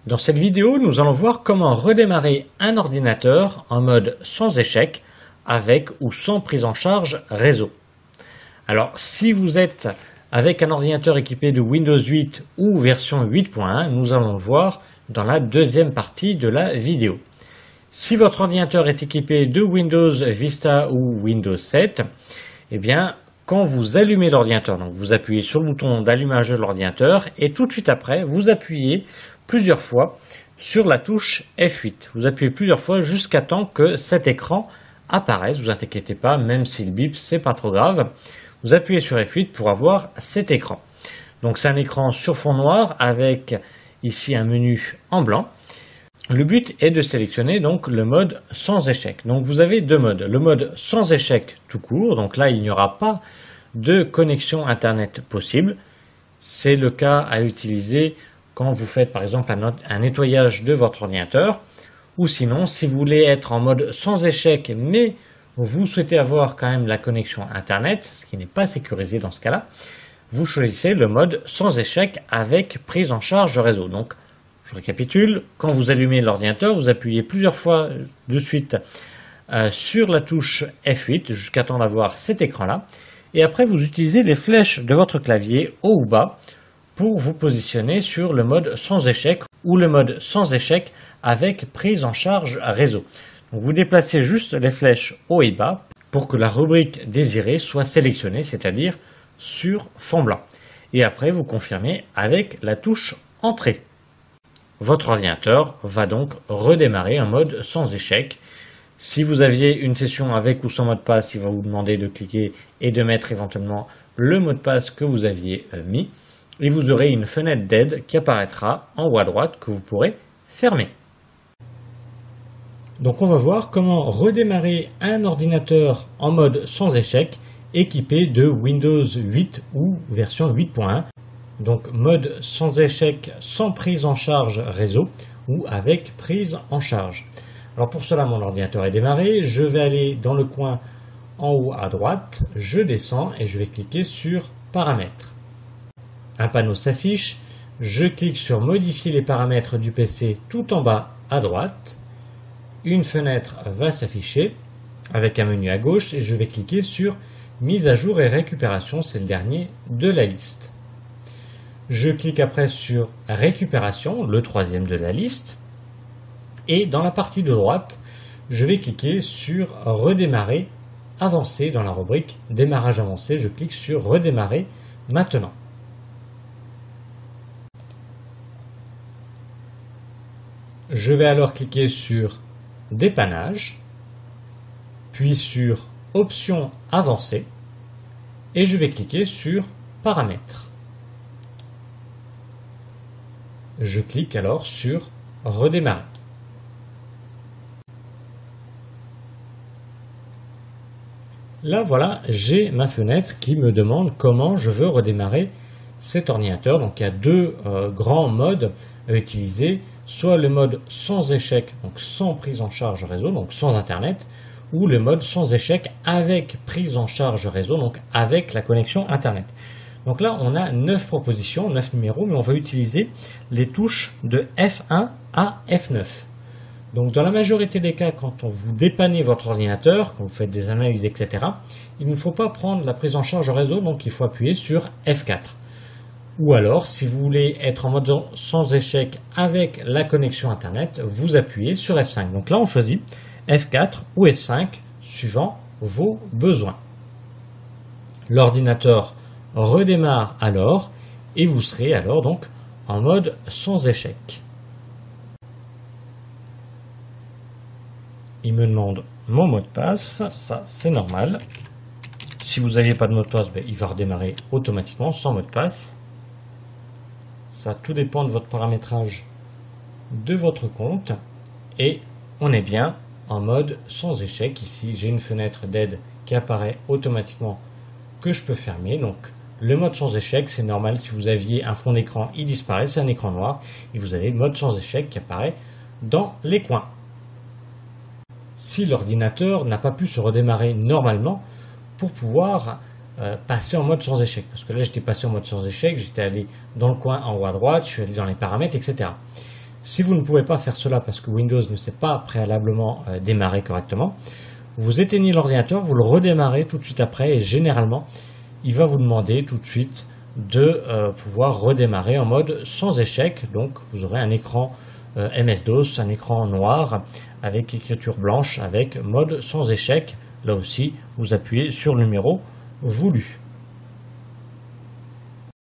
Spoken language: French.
Dans cette vidéo, nous allons voir comment redémarrer un ordinateur en mode sans échec, avec ou sans prise en charge réseau. Alors, si vous êtes avec un ordinateur équipé de Windows 8 ou version 8.1, nous allons le voir dans la deuxième partie de la vidéo. Si votre ordinateur est équipé de Windows Vista ou Windows 7, eh bien, quand vous allumez l'ordinateur, donc vous appuyez sur le bouton d'allumage de l'ordinateur et tout de suite après, vous appuyez plusieurs fois sur la touche F8. Vous appuyez plusieurs fois jusqu'à temps que cet écran apparaisse. Vous inquiétez pas, même s'il bip, c'est pas trop grave. Vous appuyez sur F8 pour avoir cet écran. Donc c'est un écran sur fond noir avec ici un menu en blanc. Le but est de sélectionner donc le mode sans échec. Donc vous avez deux modes. Le mode sans échec tout court, donc là il n'y aura pas de connexion internet possible. C'est le cas à utiliser quand vous faites par exemple un nettoyage de votre ordinateur. Ou sinon, si vous voulez être en mode sans échec, mais vous souhaitez avoir quand même la connexion internet, ce qui n'est pas sécurisé dans ce cas-là, vous choisissez le mode sans échec avec prise en charge réseau. Donc, je récapitule, quand vous allumez l'ordinateur, vous appuyez plusieurs fois de suite sur la touche F8 jusqu'à temps d'avoir cet écran-là. Et après, vous utilisez les flèches de votre clavier haut ou bas pour vous positionner sur le mode sans échec ou le mode sans échec avec prise en charge réseau. Donc vous déplacez juste les flèches haut et bas pour que la rubrique désirée soit sélectionnée, c'est-à-dire sur fond blanc. Et après, vous confirmez avec la touche Entrée. Votre ordinateur va donc redémarrer en mode sans échec. Si vous aviez une session avec ou sans mot de passe, il va vous demander de cliquer et de mettre éventuellement le mot de passe que vous aviez mis. Et vous aurez une fenêtre d'aide qui apparaîtra en haut à droite que vous pourrez fermer. Donc on va voir comment redémarrer un ordinateur en mode sans échec équipé de Windows 8 ou version 8.1. Donc mode sans échec sans prise en charge réseau ou avec prise en charge. Alors pour cela, mon ordinateur est démarré. Je vais aller dans le coin en haut à droite, je descends et je vais cliquer sur Paramètres. Un panneau s'affiche, je clique sur Modifier les paramètres du PC tout en bas à droite. Une fenêtre va s'afficher avec un menu à gauche et je vais cliquer sur Mise à jour et récupération, c'est le dernier de la liste. Je clique après sur Récupération, le troisième de la liste. Et dans la partie de droite, je vais cliquer sur Redémarrer avancé dans la rubrique Démarrage avancé. Je clique sur Redémarrer maintenant. Je vais alors cliquer sur Dépannage, puis sur Options avancées et je vais cliquer sur Paramètres. Je clique alors sur Redémarrer. Là voilà, j'ai ma fenêtre qui me demande comment je veux redémarrer cet ordinateur. Donc il y a deux grands modes à utiliser, soit le mode sans échec, donc sans prise en charge réseau, donc sans internet, ou le mode sans échec avec prise en charge réseau, donc avec la connexion internet. Donc là on a 9 propositions, 9 numéros, mais on va utiliser les touches de F1 à F9. Donc dans la majorité des cas, quand vous dépannez votre ordinateur, quand vous faites des analyses, etc., il ne faut pas prendre la prise en charge réseau, donc il faut appuyer sur F4. Ou alors, si vous voulez être en mode sans échec avec la connexion Internet, vous appuyez sur F5. Donc là, on choisit F4 ou F5 suivant vos besoins. L'ordinateur redémarre alors et vous serez alors donc en mode sans échec. Il me demande mon mot de passe, ça c'est normal. Si vous n'aviez pas de mot de passe, il va redémarrer automatiquement sans mot de passe. Ça tout dépend de votre paramétrage de votre compte et on est bien en mode sans échec. Ici j'ai une fenêtre d'aide qui apparaît automatiquement que je peux fermer. Donc le mode sans échec, c'est normal, si vous aviez un fond d'écran, il disparaît, c'est un écran noir et vous avez le mode sans échec qui apparaît dans les coins. Si l'ordinateur n'a pas pu se redémarrer normalement pour pouvoir passer en mode sans échec. Parce que là, j'étais passé en mode sans échec, j'étais allé dans le coin en haut à droite, je suis allé dans les paramètres, etc. Si vous ne pouvez pas faire cela parce que Windows ne s'est pas préalablement démarré correctement, vous éteignez l'ordinateur, vous le redémarrez tout de suite après et généralement, il va vous demander tout de suite de pouvoir redémarrer en mode sans échec. Donc vous aurez un écran MS-DOS, un écran noir avec écriture blanche avec mode sans échec. Là aussi, vous appuyez sur le numéro voulu.